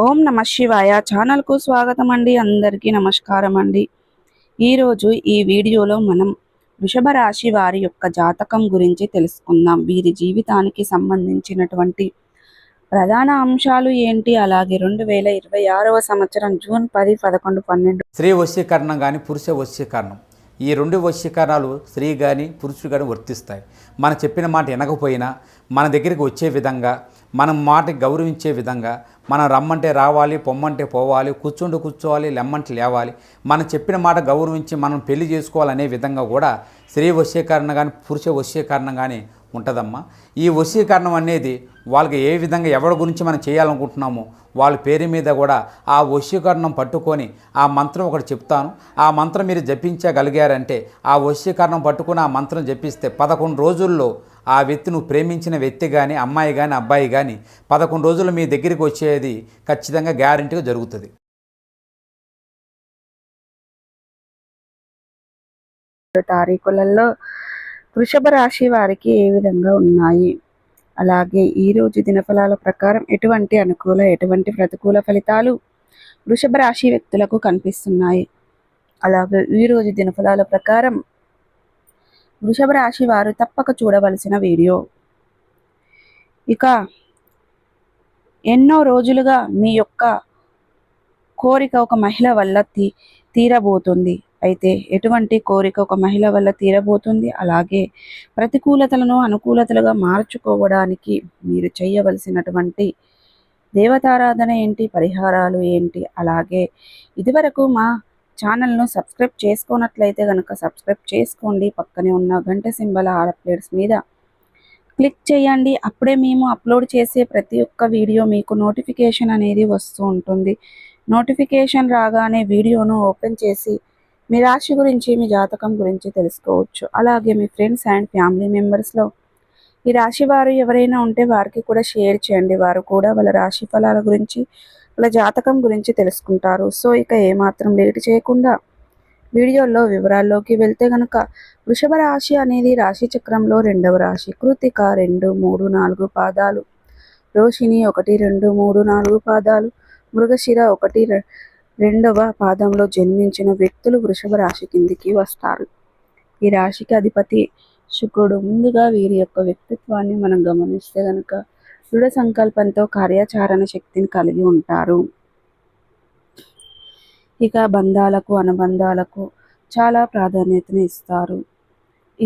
ఓం నమ శివాయ ఛానల్కు స్వాగతం అండి. అందరికీ నమస్కారం అండి. ఈరోజు ఈ వీడియోలో మనం వృషభ రాశి వారి యొక్క జాతకం గురించి తెలుసుకుందాం. వీరి జీవితానికి సంబంధించినటువంటి ప్రధాన అంశాలు ఏంటి, అలాగే 2026వ సంవత్సరం జూన్ 10, 11, 12 స్త్రీ వశీకరణం కానీ పురుష వశీకరణం, ఈ రెండు వశీకరణాలు స్త్రీ కానీ పురుషుడు కానీ వర్తిస్తాయి. మనం చెప్పిన మాట వినకపోయినా మన దగ్గరికి వచ్చే విధంగా, మనం మాటకి గౌరవించే విధంగా, మనం రమ్మంటే రావాలి, పొమ్మంటే పోవాలి, కూర్చుంటే కూర్చోవాలి, లెమ్మంటే లేవాలి, మనం చెప్పిన మాట గౌరవించి మనం పెళ్లి చేసుకోవాలనే విధంగా కూడా స్త్రీ వశీకరణ కానీ పురుష వశీకరణం కానీ ఉంటుందమ్మా. ఈ వశీకరణం అనేది వాళ్ళకి ఏ విధంగా ఎవరి గురించి మనం చేయాలనుకుంటున్నామో వాళ్ళ పేరు మీద కూడా ఆ వశీకరణం పట్టుకొని ఆ మంత్రం ఒకటి చెప్తాను. ఆ మంత్రం మీరు జపించగలిగారంటే, ఆ వశీకరణం పట్టుకొని ఆ మంత్రం జపిస్తే 11 రోజుల్లో ఆ వ్యక్తి, నువ్వు ప్రేమించిన వ్యక్తి కానీ, అమ్మాయి కానీ, అబ్బాయి కానీ 11 రోజులు మీ దగ్గరికి వచ్చేది ఖచ్చితంగా గ్యారెంటీగా జరుగుతుంది. తారీఖులలో వృషభ రాశి వారికి ఏ విధంగా ఉన్నాయి, అలాగే ఈరోజు దినఫలాల ప్రకారం ఎటువంటి అనుకూల ఎటువంటి ప్రతికూల ఫలితాలు వృషభ రాశి వ్యక్తులకు కనిపిస్తున్నాయి. అలాగే ఈరోజు దినఫలాల ప్రకారం వృషభ రాశి వారు తప్పక చూడవలసిన వీడియో. ఇక ఎన్నో రోజులుగా మీ యొక్క కోరిక ఒక మహిళ వల్ల తీరబోతుంది. అయితే ఎటువంటి కోరిక ఒక మహిళ వల్ల తీరబోతుంది, అలాగే ప్రతికూలతలను అనుకూలతలుగా మార్చుకోవడానికి మీరు చేయవలసినటువంటి దేవతారాధన ఏంటి, పరిహారాలు ఏంటి, అలాగే ఇదివరకు మా ఛానల్ను సబ్స్క్రైబ్ చేసుకున్నట్లయితే కనుక సబ్స్క్రైబ్ చేసుకోండి. పక్కనే ఉన్న గంట సింబల్ ఆల్ అప్డేట్స్ మీద క్లిక్ చేయండి. అప్పుడే మేము అప్లోడ్ చేసే ప్రతి ఒక్క వీడియో మీకు నోటిఫికేషన్ అనేది వస్తూ ఉంటుంది. నోటిఫికేషన్ రాగానే వీడియోను ఓపెన్ చేసి మీ రాశి గురించి, మీ జాతకం గురించి తెలుసుకోవచ్చు. అలాగే మీ ఫ్రెండ్స్ అండ్ ఫ్యామిలీ మెంబర్స్లో ఈ రాశి వారు ఎవరైనా ఉంటే వారికి కూడా షేర్ చేయండి. వారు కూడా వాళ్ళ రాశి ఫలాల గురించి, వాళ్ళ జాతకం గురించి తెలుసుకుంటారు. సో ఇక ఏమాత్రం లేట్ చేయకుండా వీడియోలో వివరాల్లోకి వెళ్తే గనక, వృషభ రాశి అనేది రాశి చక్రంలో 2వ రాశి. కృతిక 2, 3, 4 పాదాలు, రోహిణి 1, 2, 3, 4 పాదాలు, మృగశిర 1, 2వ పాదంలో జన్మించిన వ్యక్తులు వృషభ రాశి కిందికి వస్తారు. ఈ రాశికి అధిపతి శుక్రుడు. ముందుగా వీరి యొక్క వ్యక్తిత్వాన్ని మనం గమనిస్తే గనక దృఢ సంకల్పంతో కార్యాచరణ శక్తిని కలిగి ఉంటారు. ఇక బంధాలకు, అనుబంధాలకు చాలా ప్రాధాన్యతను ఇస్తారు.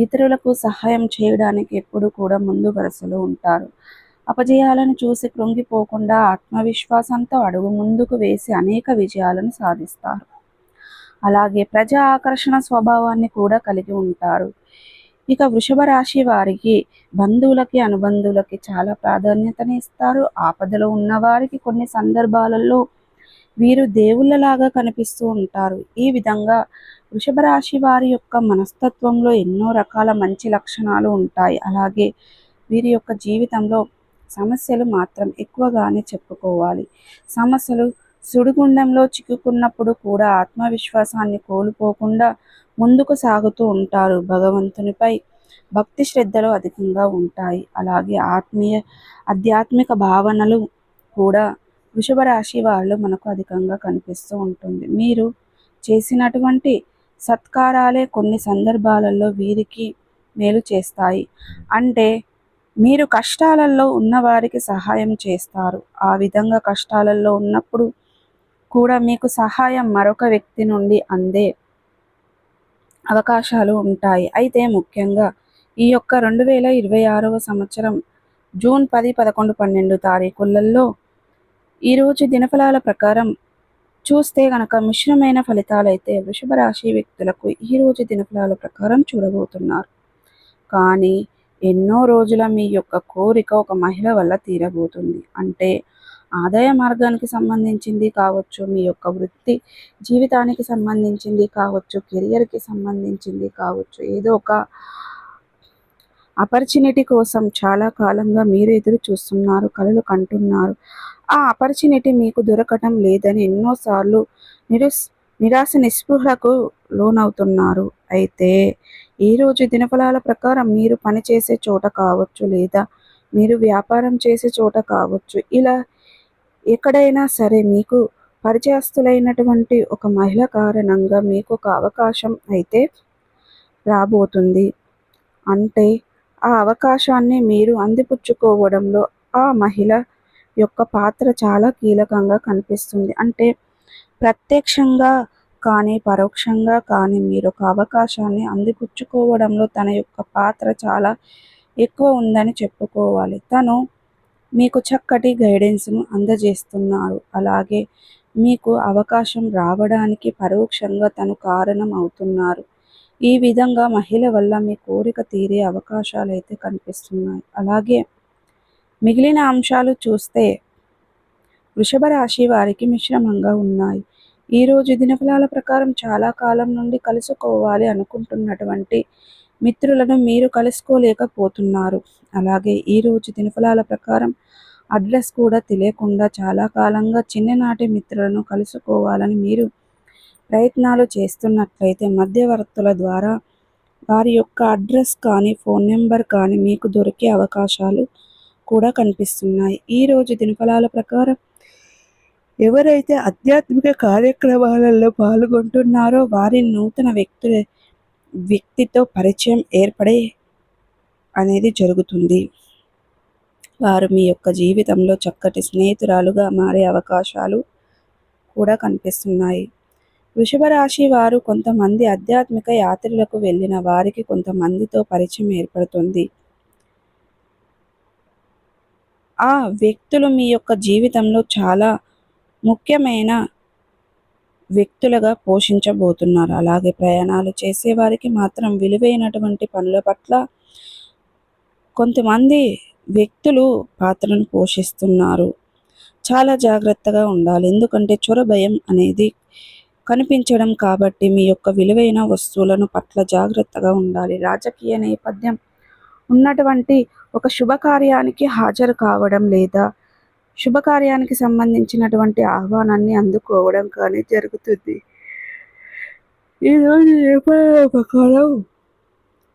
ఇతరులకు సహాయం చేయడానికి ఎప్పుడు కూడా ముందు వరుసలో ఉంటారు. అపజయాలను చూసి కృంగిపోకుండా ఆత్మవిశ్వాసంతో అడుగు ముందుకు వేసి అనేక విజయాలను సాధిస్తారు. అలాగే ప్రజా ఆకర్షణ స్వభావాన్ని కూడా కలిగి ఉంటారు. ఇక వృషభ రాశి వారికి బంధువులకి, అనుబంధువులకి చాలా ప్రాధాన్యతని ఇస్తారు. ఆపదలో ఉన్న వారికి కొన్ని సందర్భాలలో వీరు దేవుళ్ళలాగా కనిపిస్తూ ఉంటారు. ఈ విధంగా వృషభ రాశి వారి యొక్క మనస్తత్వంలో ఎన్నో రకాల మంచి లక్షణాలు ఉంటాయి. అలాగే వీరి యొక్క జీవితంలో సమస్యలు మాత్రం ఎక్కువగానే చెప్పుకోవాలి. సమస్యలు సుడిగుండంలో చిక్కుకున్నప్పుడు కూడా ఆత్మవిశ్వాసాన్ని కోల్పోకుండా ముందుకు సాగుతూ ఉంటారు. భగవంతునిపై భక్తి శ్రద్ధలు అధికంగా ఉంటాయి. అలాగే ఆధ్యాత్మిక భావనలు కూడా వృషభ రాశి వాళ్ళు మనకు అధికంగా కనిపిస్తూ ఉంటుంది. మీరు చేసినటువంటి సత్కారాలే కొన్ని సందర్భాలలో వీరికి మేలు చేస్తాయి. అంటే మీరు కష్టాలలో ఉన్నవారికి సహాయం చేస్తారు. ఆ విధంగా కష్టాలలో ఉన్నప్పుడు కూడా మీకు సహాయం మరొక వ్యక్తి నుండి అందే అవకాశాలు ఉంటాయి. అయితే ముఖ్యంగా ఈ యొక్క 2026వ సంవత్సరం జూన్ 10, 11, 12 తారీఖులలో ఈరోజు దినఫలాల ప్రకారం చూస్తే గనక మిశ్రమైన ఫలితాలైతే వృషభ రాశి వ్యక్తులకు ఈరోజు దినఫలాల ప్రకారం చూడబోతున్నారు. కానీ ఎన్నో రోజుల మీ యొక్క కోరిక ఒక మహిళ వల్ల తీరబోతుంది. అంటే ఆదాయ మార్గానికి సంబంధించింది కావచ్చు, మీ యొక్క వృత్తి జీవితానికి సంబంధించింది కావచ్చు, కెరియర్కి సంబంధించింది కావచ్చు, ఏదో ఒక ఆపర్చునిటీ కోసం చాలా కాలంగా మీరు ఎదురు చూస్తున్నారు, కలలు కంటున్నారు. ఆ ఆపర్చునిటీ మీకు దొరకటం లేదని ఎన్నోసార్లు నిరాశ నిస్పృహలకు లోనవుతున్నారు. అయితే ఈరోజు దినఫలాల ప్రకారం మీరు పనిచేసే చోట కావచ్చు, లేదా మీరు వ్యాపారం చేసే చోట కావచ్చు, ఇలా ఎక్కడైనా సరే మీకు పరిచయస్తులైనటువంటి ఒక మహిళ కారణంగా మీకు ఒక అవకాశం అయితే రాబోతుంది. అంటే ఆ అవకాశాన్ని మీరు అందిపుచ్చుకోవడంలో ఆ మహిళ యొక్క పాత్ర చాలా కీలకంగా కనిపిస్తుంది. అంటే ప్రత్యక్షంగా కానీ, పరోక్షంగా కానీ మీరొక అవకాశాన్ని అందిపుచ్చుకోవడంలో తన యొక్క పాత్ర చాలా ఎక్కువ ఉందని చెప్పుకోవాలి. తను మీకు చక్కటి గైడెన్స్‌ను అందజేస్తున్నారు. అలాగే మీకు అవకాశం రావడానికి పరోక్షంగా తను కారణం అవుతున్నారు. ఈ విధంగా మహిళ వల్ల మీ కోరిక తీరే అవకాశాలైతే కనిపిస్తున్నాయి. అలాగే మిగిలిన అంశాలు చూస్తే వృషభ రాశి వారికి మిశ్రమంగా ఉన్నాయి. ఈరోజు దినఫలాల ప్రకారం చాలా కాలం నుండి కలుసుకోవాలి అనుకుంటున్నటువంటి మిత్రులను మీరు కలుసుకోలేకపోతున్నారు. అలాగే ఈరోజు దినఫలాల ప్రకారం అడ్రస్ కూడా తెలియకుండా చాలా కాలంగా చిన్ననాటి మిత్రులను కలుసుకోవాలని మీరు ప్రయత్నాలు చేస్తున్నట్లయితే మధ్యవర్తుల ద్వారా వారి యొక్క అడ్రస్ కానీ, ఫోన్ నెంబర్ కానీ మీకు దొరికే అవకాశాలు కూడా కనిపిస్తున్నాయి. ఈరోజు దినఫలాల ప్రకారం ఎవరైతే ఆధ్యాత్మిక కార్యక్రమాలలో పాల్గొంటున్నారో వారి నూతన వ్యక్తితో పరిచయం ఏర్పడే అనేది జరుగుతుంది. వారు మీ యొక్క జీవితంలో చక్కటి స్నేహితురాలుగా మారే అవకాశాలు కూడా కనిపిస్తున్నాయి. వృషభ రాశి వారు కొంతమంది ఆధ్యాత్మిక యాత్రలకు వెళ్ళిన వారికి కొంతమందితో పరిచయం ఏర్పడుతుంది. ఆ వ్యక్తులు మీ యొక్క జీవితంలో చాలా ముఖ్యమైన వ్యక్తులుగా పోషించబోతున్నారు. అలాగే ప్రయాణాలు చేసేవారికి మాత్రం విలువైనటువంటి పనుల పట్ల కొంతమంది వ్యక్తులు పాత్రను పోషిస్తున్నారు. చాలా జాగ్రత్తగా ఉండాలి. ఎందుకంటే చొరభయం అనేది కనిపించడం కాబట్టి మీ యొక్క విలువైన వస్తువులను పట్ల జాగ్రత్తగా ఉండాలి. రాజకీయ నేపథ్యం ఉన్నటువంటి ఒక శుభకార్యానికి హాజరు కావడం లేదా శుభకార్యానికి సంబంధించినటువంటి ఆహ్వానాన్ని అందుకోవడం కానీ జరుగుతుంది. ఈరోజు ప్రకారం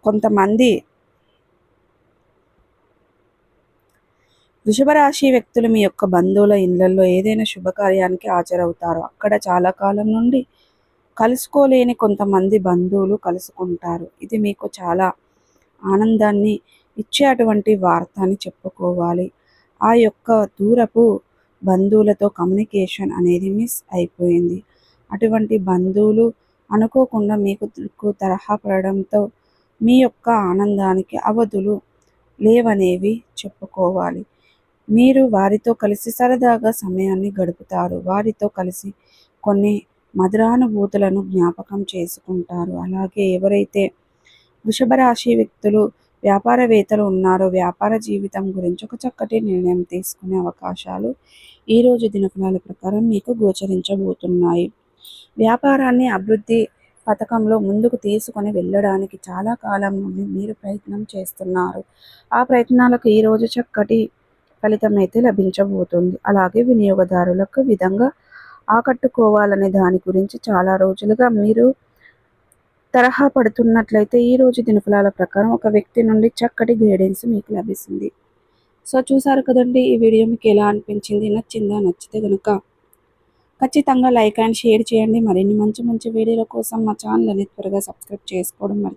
కొంతమంది వృషభ రాశి వ్యక్తులు మీ యొక్క బంధువుల ఇళ్లలో ఏదైనా శుభకార్యానికి హాజరవుతారు. అక్కడ చాలా కాలం నుండి కలుసుకోలేని కొంతమంది బంధువులు కలుసుకుంటారు. ఇది మీకు చాలా ఆనందాన్ని ఇచ్చే అటువంటి వార్త అని చెప్పుకోవాలి. ఆ యొక్క దూరపు బంధువులతో కమ్యూనికేషన్ అనేది మిస్ అయిపోయింది. అటువంటి బంధువులు అనుకోకుండా మీకు తరహా పడడంతో మీ యొక్క ఆనందానికి అవధులు లేవనేవి చెప్పుకోవాలి. మీరు వారితో కలిసి సరదాగా సమయాన్ని గడుపుతారు. వారితో కలిసి కొన్ని మధురానుభూతులను జ్ఞాపకం చేసుకుంటారు. అలాగే ఎవరైతే వృషభ రాశి వ్యక్తులు వ్యాపారవేత్తలు ఉన్నారో వ్యాపార జీవితం గురించి ఒక చక్కటి నిర్ణయం తీసుకునే అవకాశాలు ఈరోజు దినఫలాల ప్రకారం మీకు గోచరించబోతున్నాయి. వ్యాపారాన్ని అభివృద్ధి పథకంలో ముందుకు తీసుకొని వెళ్ళడానికి చాలా కాలం నుండి మీరు ప్రయత్నం చేస్తున్నారు. ఆ ప్రయత్నాలకు ఈరోజు చక్కటి ఫలితం అయితే లభించబోతుంది. అలాగే వినియోగదారులకు విధంగా ఆకట్టుకోవాలనే దాని గురించి చాలా రోజులుగా మీరు తరహా పడుతున్నట్లయితే ఈరోజు దినఫలాల ప్రకారం ఒక వ్యక్తి నుండి చక్కటి గైడెన్స్ మీకు లభిస్తుంది. సో చూసారు కదండి, ఈ వీడియో మీకు ఎలా అనిపించింది? నచ్చిందా? నచ్చితే కనుక ఖచ్చితంగా లైక్ అండ్ షేర్ చేయండి. మరిన్ని మంచి మంచి వీడియోల కోసం మా ఛానల్ అనేది త్వరగా సబ్స్క్రైబ్ చేసుకోవడం మర్చిపోకండి.